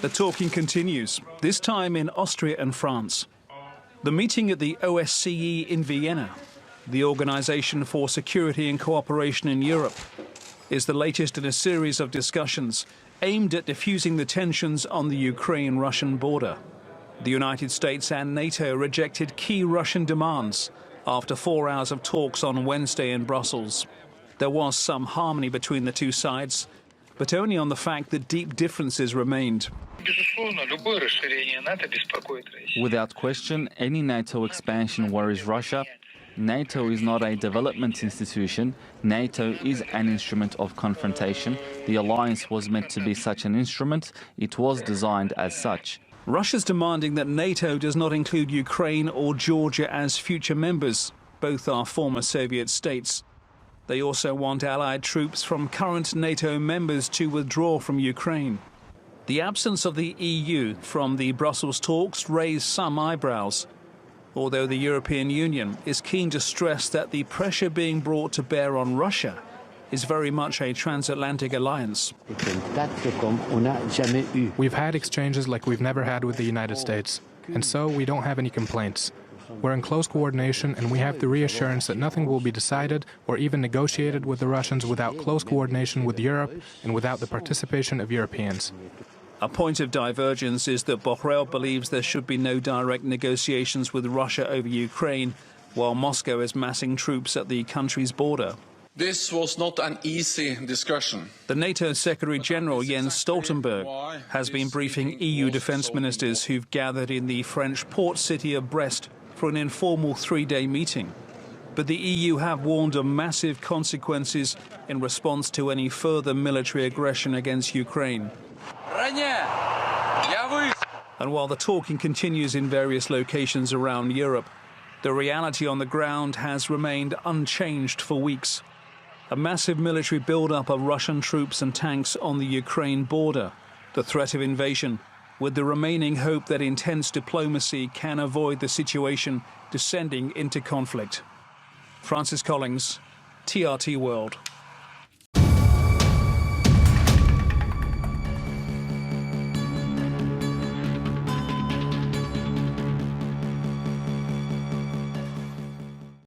The talking continues, this time in Austria and France. The meeting at the OSCE in Vienna, the Organization for Security and Cooperation in Europe, is the latest in a series of discussions aimed at diffusing the tensions on the Ukraine-Russian border. The United States and NATO rejected key Russian demands after 4 hours of talks on Wednesday in Brussels. There was some harmony between the two sides, but only on the fact that deep differences remained. Without question, any NATO expansion worries Russia. NATO is not a development institution. NATO is an instrument of confrontation. The alliance was meant to be such an instrument. It was designed as such. Russia's demanding that NATO does not include Ukraine or Georgia as future members. Both are former Soviet states. They also want allied troops from current NATO members to withdraw from Ukraine. The absence of the EU from the Brussels talks raised some eyebrows, although the European Union is keen to stress that the pressure being brought to bear on Russia is very much a transatlantic alliance. We've had exchanges like we've never had with the United States, and so we don't have any complaints. We're in close coordination, and we have the reassurance that nothing will be decided or even negotiated with the Russians without close coordination with Europe and without the participation of Europeans. A point of divergence is that Borrell believes there should be no direct negotiations with Russia over Ukraine, while Moscow is massing troops at the country's border. This was not an easy discussion. The NATO Secretary-General Jens Stoltenberg has been briefing EU defence ministers who've gathered in the French port city of Brest for an informal 3-day meeting. But the EU have warned of massive consequences in response to any further military aggression against Ukraine. And while the talking continues in various locations around Europe, the reality on the ground has remained unchanged for weeks. A massive military build-up of Russian troops and tanks on the Ukraine border, the threat of invasion, with the remaining hope that intense diplomacy can avoid the situation descending into conflict. Francis Collings, TRT World.